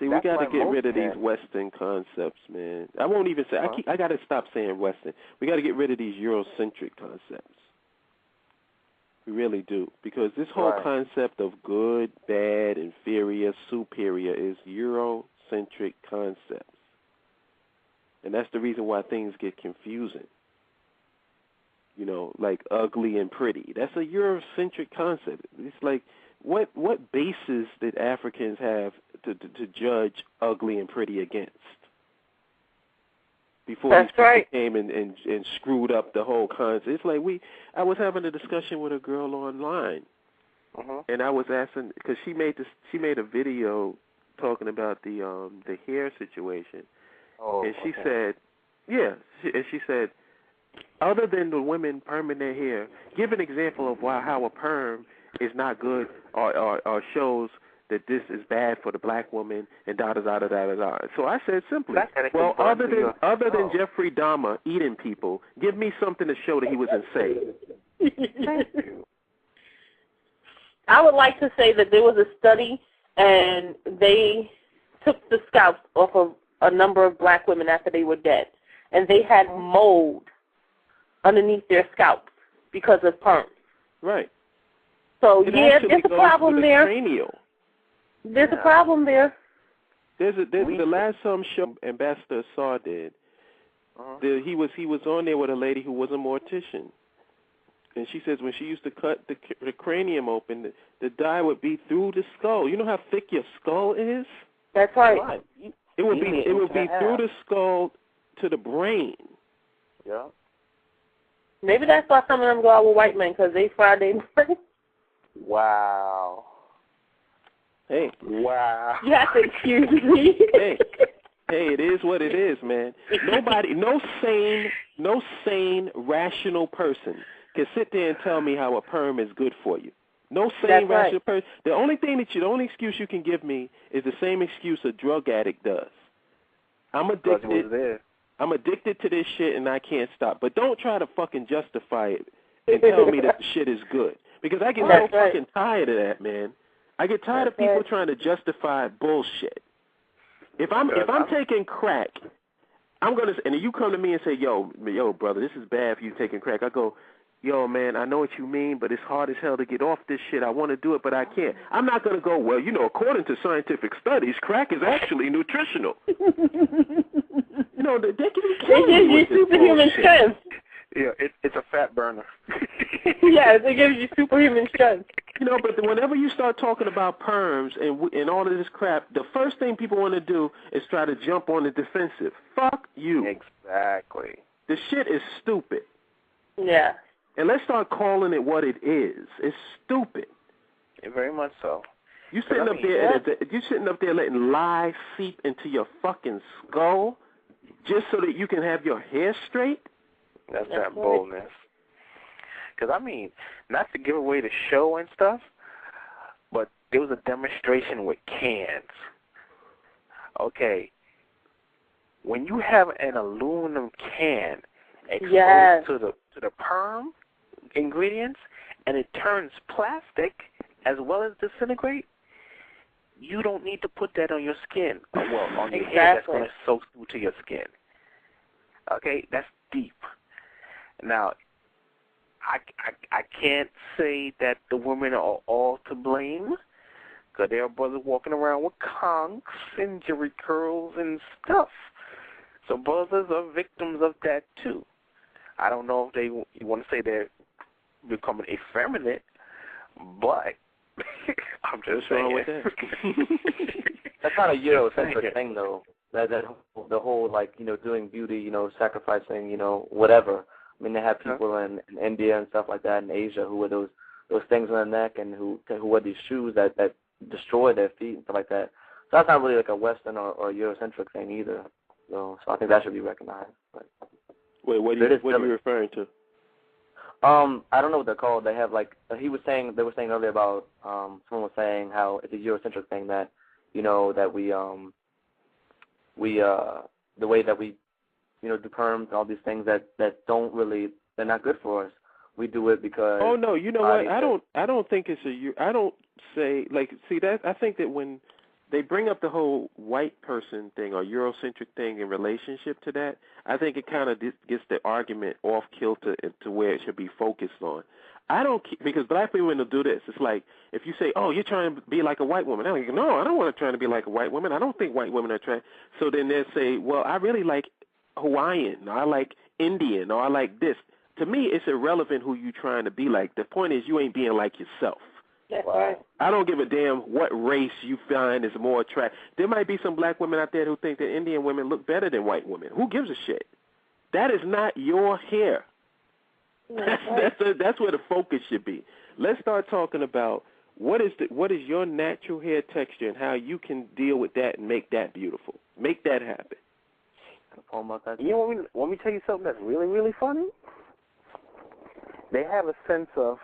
See, we got to get rid of these Western concepts, man. I won't even say. I got to stop saying Western. We got to get rid of these Eurocentric concepts. We really do, because this whole concept of good, bad, inferior, superior is Eurocentric concepts, and that's the reason why things get confusing. You know, like ugly and pretty. That's a Eurocentric concept. It's like, what basis did Africans have to judge ugly and pretty against? Before these people came and screwed up the whole concept. It's like I was having a discussion with a girl online, and I was asking, because she made a video talking about the hair situation, and she said, she said, other than the women perming their hair, give an example of how a perm is not good or shows that this is bad for the black woman and da-da-da-da-da-da. So I said simply, well, other than Jeffrey Dahmer eating people, give me something to show that he was insane. I would like to say that there was a study, and they took the scalps off of a number of black women after they were dead, and they had mold underneath their scalps because of perms. Right. So, there's a problem there. There's a problem there. There's the last show Ambassador Saw did. He was on there with a lady who was a mortician, and she says when she used to cut the cranium open, the dye would be through the skull. You know how thick your skull is? That's right. It would be through the skull to the brain. Yeah. Maybe that's why some of them go out with white men, because they fried their brain. Wow. Hey. Wow. You have to excuse me. Hey, it is what it is, man. No sane, rational person can sit there and tell me how a perm is good for you. No sane, rational person. The only excuse you can give me is the same excuse a drug addict does. I'm addicted. I'm addicted to this shit and I can't stop. But don't try to fucking justify it and tell me that the shit is good. Because I get so fucking tired of that, man. I get tired of people trying to justify bullshit. If I'm taking crack, and you come to me and say, yo, brother, this is bad for you taking crack. I go, yo, man, I know what you mean, but it's hard as hell to get off this shit. I want to do it, but I can't. I'm not going to go, well, according to scientific studies, crack is actually nutritional. They can be killing you with this superhuman strength. Yeah, it's a fat burner. Yes, it gives you superhuman strength. But whenever you start talking about perms and all of this crap, the first thing people want to do is try to jump on the defensive. Fuck you. Exactly. The shit is stupid. Yeah. And let's start calling it what it is. It's stupid. Very much so. You sitting up there letting lies seep into your fucking skull just so that you can have your hair straight? That's that boldness. Because, not to give away the show and stuff, but there was a demonstration with cans. Okay. When you have an aluminum can exposed to the perm ingredients and it turns plastic as well as disintegrate, you don't need to put that on your skin. On your hair that's going to soak through to your skin. Okay, that's deep. Now, I can't say that the women are all to blame, because there are brothers walking around with conks and jerry curls and stuff. So brothers are victims of that too. I don't know if you want to say they're becoming effeminate, but I'm just saying. With that? That's not a Eurocentric thing, though. That the whole doing beauty, sacrificing, whatever. They have people in India and stuff like that, in Asia, who wear those things on their neck and who wear these shoes that destroy their feet and stuff like that. So that's not really like a Western or Eurocentric thing either. So I think that should be recognized. But wait, what are you referring to? I don't know what they're called. They have they were saying earlier about someone was saying how it's a Eurocentric thing that that we the way that we do perms and all these things that they're not good for us. We do it because what? I don't think it's I don't say that. I think that when they bring up the whole white person thing or Eurocentric thing in relationship to that, I think it kind of gets the argument off kilter to where it should be focused on. I don't, because black people will do this. It's like if you say, "Oh, you're trying to be like a white woman," I'm like, "No, I don't want to try to be like a white woman. I don't think white women are trying." So then they'll say, "Well, I really like Hawaiian, or I like Indian, or I like this." To me, it's irrelevant who you trying to be like. The point is you ain't being like yourself. That's right. I don't give a damn what race you find is more attractive. There might be some black women out there who think that Indian women look better than white women. Who gives a shit? That is not your hair. That's where the focus should be. Let's start talking about what is your natural hair texture and how you can deal with that and make that beautiful. Make that happen. You know, want me to tell you something that's really, really funny? They have a sense of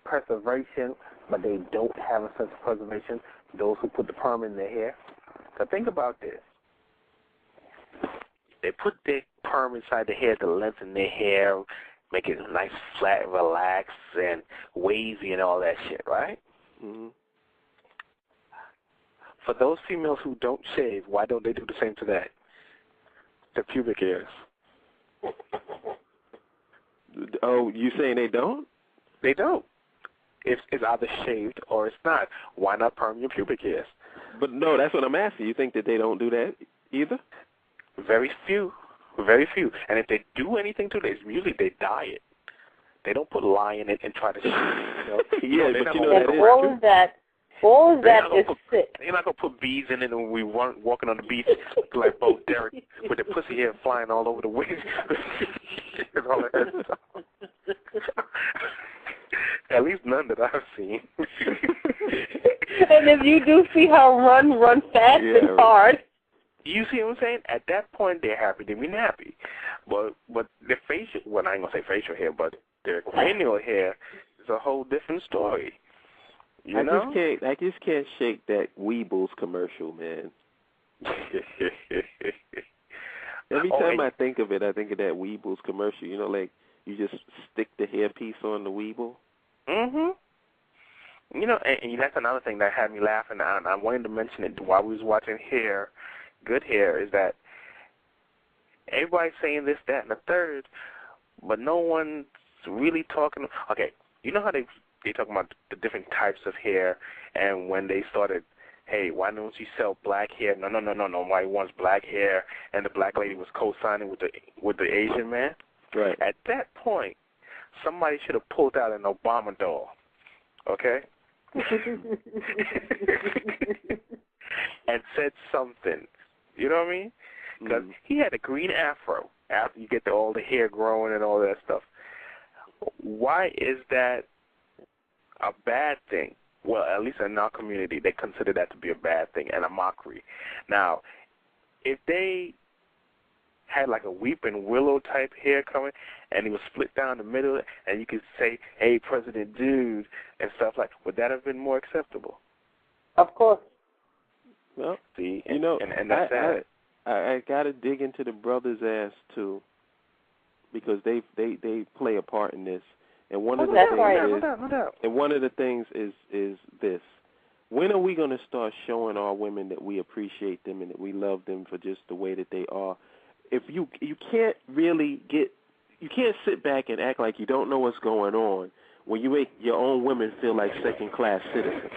preservation, but they don't have a sense of preservation, those who put the perm in their hair. So think about this. They put their perm inside the hair to lengthen their hair, make it nice, flat, relaxed, and wavy and all that shit, right? Mm-hmm. For those females who don't shave, why don't they do the same to that? Their pubic hairs. Oh, you saying they don't? They don't. It's either shaved or it's not. Why not perm your pubic hairs? But no, that's what I'm asking. You think that they don't do that either? Very few. Very few. And if they do anything to it, usually they dye it. They don't put lye in it and try to shave it. Yeah, but you know that is true. All of that is sick. They're not going to put bees in it and we weren't walking on the beach like Bo Derek with the pussy hair flying all over the wind. And all that stuff. At least none that I've seen. And if you do see her run fast and hard. You see what I'm saying? At that point, they're happy. They're happy. But their facial, well, I ain't going to say facial hair, but their cranial hair is a whole different story. You know? I just can't shake that Weebles commercial, man. Every time I think of it, I think of that Weebles commercial. You know, like you just stick the hairpiece on the Weeble. Mm-hmm. You know, and that's another thing that had me laughing. I wanted to mention it while we was watching Good Hair, is that everybody's saying this, that, and the third, but no one's really talking. Okay, you know how they talk about the different types of hair, and when they started, hey, why don't you sell black hair? No, nobody wants black hair, and the black lady was co-signing with the Asian man. Right. At that point, somebody should have pulled out an Obama doll, okay? And said something. You know what I mean? Because he had a green afro after you get all the hair growing and all that stuff. Why is that a bad thing? Well, at least in our community, they consider that to be a bad thing and a mockery. Now, if they had like a weeping willow type hair coming and it was split down the middle and you could say, hey, President Dude, and stuff like, would that have been more acceptable? Of course. Well, see, you know, and that's sad. I got to dig into the brothers' ass too, because they play a part in this. And one of the things is this: when are we going to start showing our women that we appreciate them and that we love them for just the way that they are? If you can't really you can't sit back and act like you don't know what's going on when you make your own women feel like second-class citizens.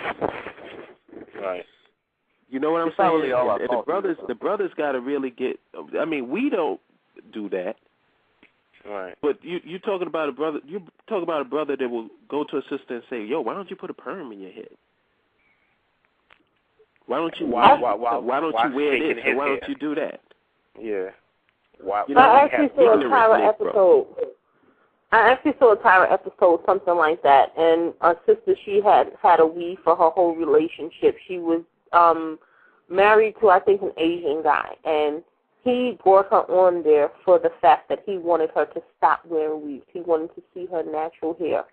Right. You know what I'm saying? The brothers got to really get. I mean, we don't do that. Right. But you talking about a brother? You talk about a brother that will go to a sister and say, "Yo, why don't you put a perm in your head? Why don't you? Why don't you wear this? Or why don't you do that?" Yeah. Why? You know, I actually saw a Tyra episode. Something like that, and our sister, she had a weave for her whole relationship. She was married to, I think, an Asian guy, and he brought her on there for the fact that he wanted her to stop wearing weaves. He wanted to see her natural hair.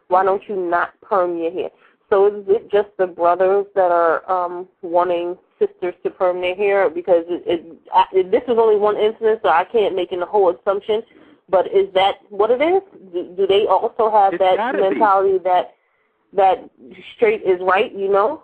Why don't you not perm your hair? So is it just the brothers that are wanting sisters to perm their hair? Because this is only one instance, so I can't make a whole assumption. But is that what it is? Do they also have that mentality that straight is right, you know?